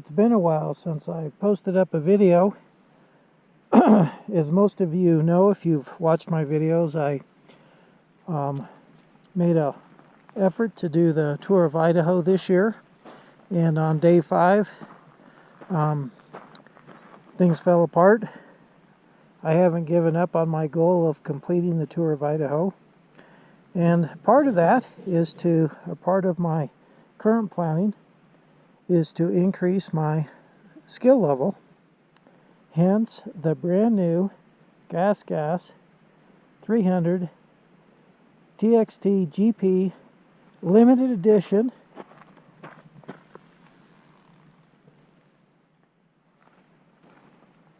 It's been a while since I posted up a video. As most of you know, if you've watched my videos, I made an effort to do the tour of Idaho this year, and on day 5 things fell apart. I haven't given up on my goal of completing the tour of Idaho, and part of that is a part of my current planning is to increase my skill level. Hence the brand new GasGas 300 TXT GP limited edition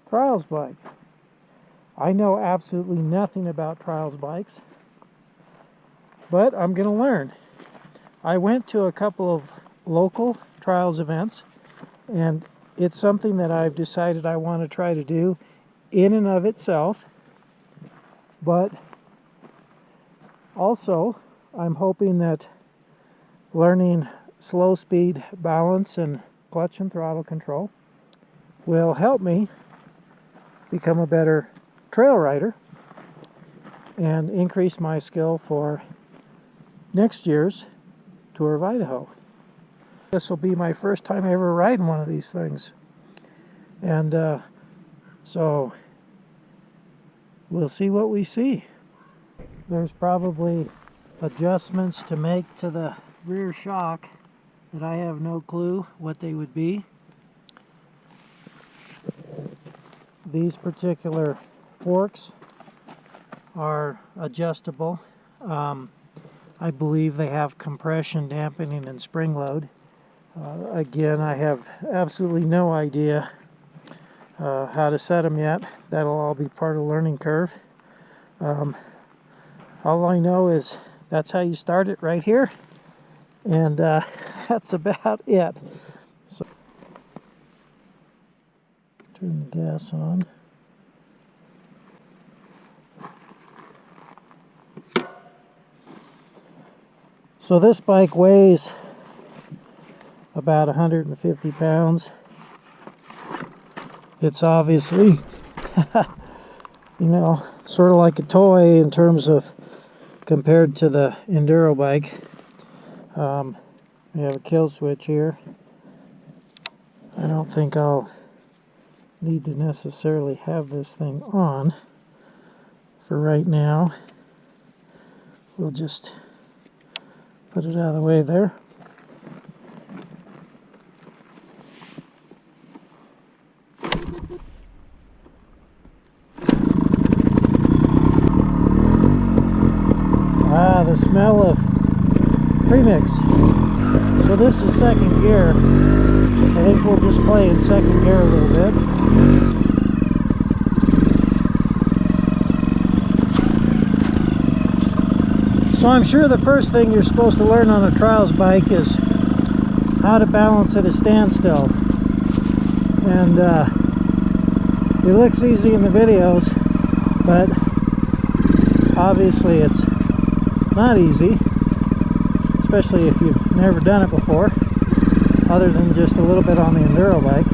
trials bike. I know absolutely nothing about trials bikes, but I'm going to learn. I went to a couple of local trials events, and it's something that I've decided I want to try to do in and of itself, but also I'm hoping that learning slow speed balance and clutch and throttle control will help me become a better trail rider and increase my skill for next year's Tour of Idaho. This will be my first time ever riding one of these things, and so we'll see what we see. There's probably adjustments to make to the rear shock that I have no clue what they would be. These particular forks are adjustable. I believe they have compression, dampening, and spring load. Again, I have absolutely no idea how to set them yet. That'll all be part of the learning curve. All I know is that's how you start it right here, and that's about it. So, turn the gas on. So this bike weighs about 150 pounds. It's obviously, sort of like a toy in terms of compared to the enduro bike. We have a kill switch here. I don't think I'll need to necessarily have this thing on for right now. We'll just put it out of the way there. The smell of premix. So this is second gear. I think we'll just play in second gear a little bit. So I'm sure the first thing you're supposed to learn on a trials bike is how to balance at a standstill. And it looks easy in the videos, but obviously it's not easy, especially if you've never done it before, other than just a little bit on the enduro bike.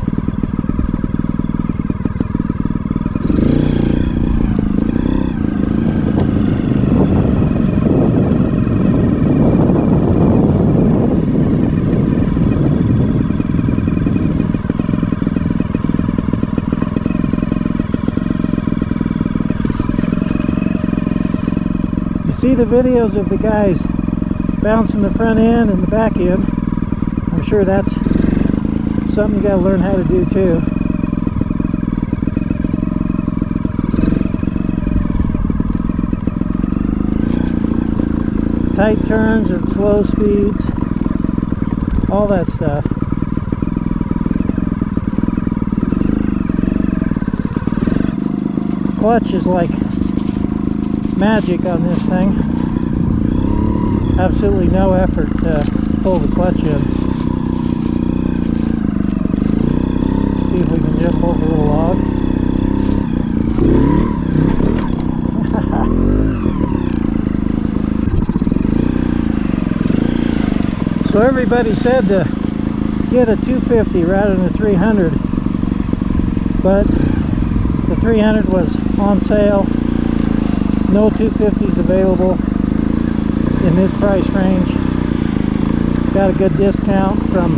See the videos of the guys bouncing the front end and the back end. I'm sure that's something you got to learn how to do too. Tight turns and slow speeds, all that stuff. Clutch is like magic on this thing. Absolutely no effort to pull the clutch in. See if we can jump over a little log. So everybody said to get a 250 rather than a 300, but the 300 was on sale. No 250s available in this price range. Got a good discount from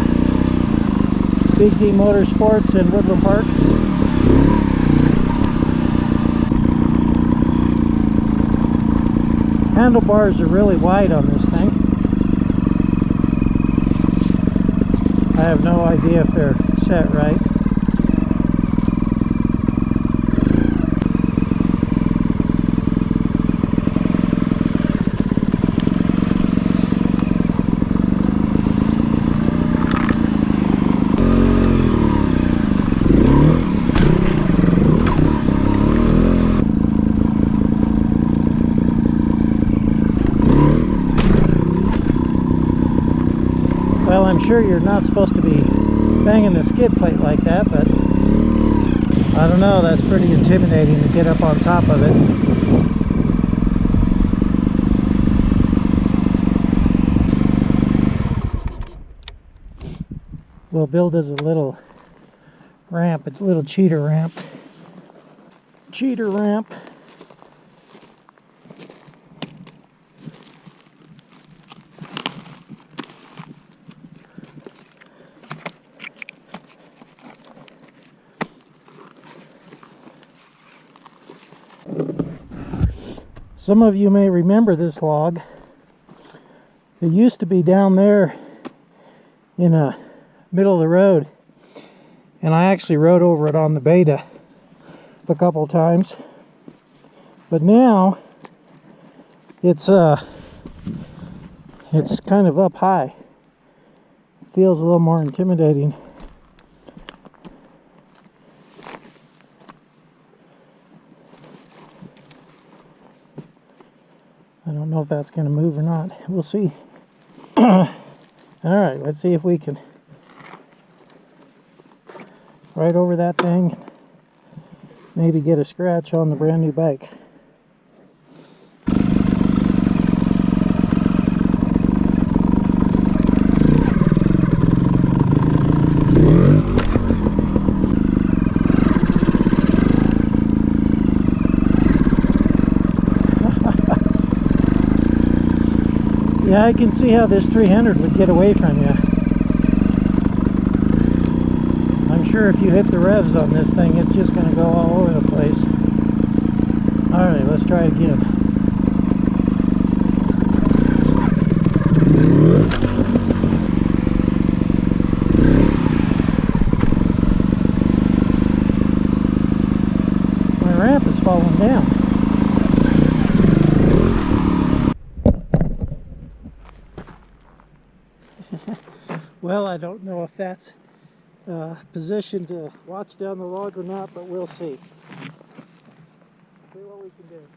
Big D Motorsports in Woodland Park. Handlebars are really wide on this thing. I have no idea if they're set right. Well, I'm sure you're not supposed to be banging the skid plate like that, but I don't know, that's pretty intimidating to get up on top of it. We'll build as a little ramp, a little cheater ramp. Cheater ramp. Some of you may remember this log. It used to be down there in the middle of the road, and I actually rode over it on the Beta a couple times. But now it's kind of up high. It feels a little more intimidating. I don't know if that's going to move or not. We'll see. Alright, let's see if we can ride over that thing. Maybe get a scratch on the brand new bike. Yeah, I can see how this 300 would get away from you. I'm sure if you hit the revs on this thing, it's just going to go all over the place. Alright, let's try it again. My ramp is falling down. Well, I don't know if that's positioned to watch down the log or not, but we'll see. See what we can do.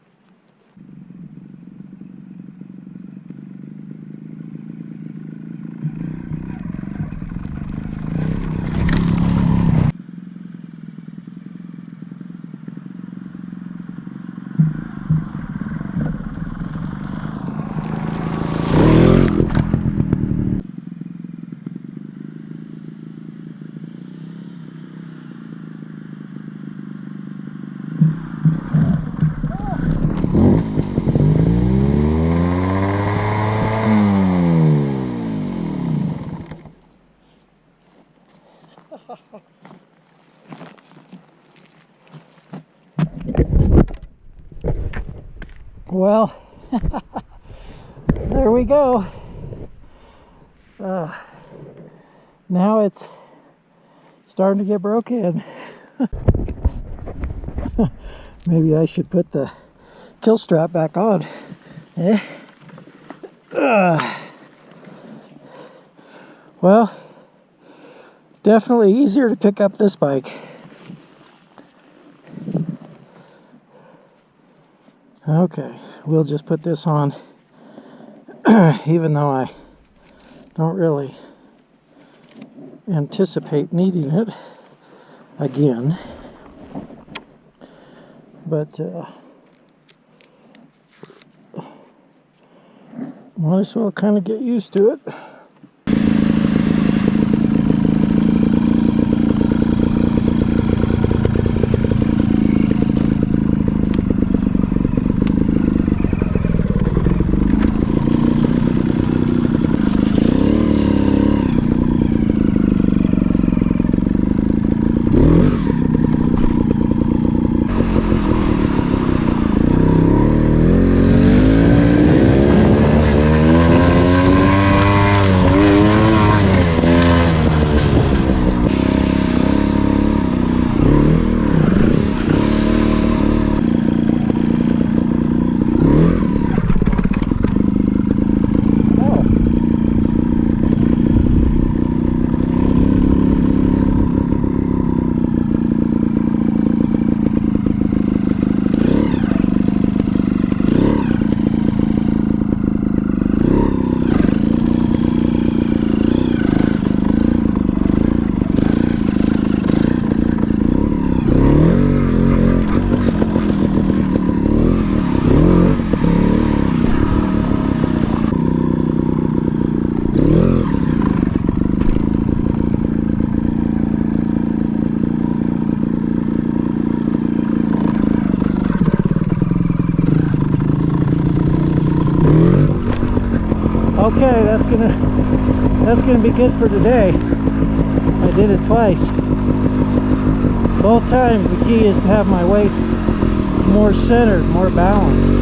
Well, there we go. Now it's starting to get broken. Maybe I should put the kill strap back on. Well, definitely easier to pick up this bike. Okay, we'll just put this on, even though I don't really anticipate needing it again. But might as well kind of get used to it. that's going to be good for today. I did it twice. Both times the key is to have my weight more centered, more balanced.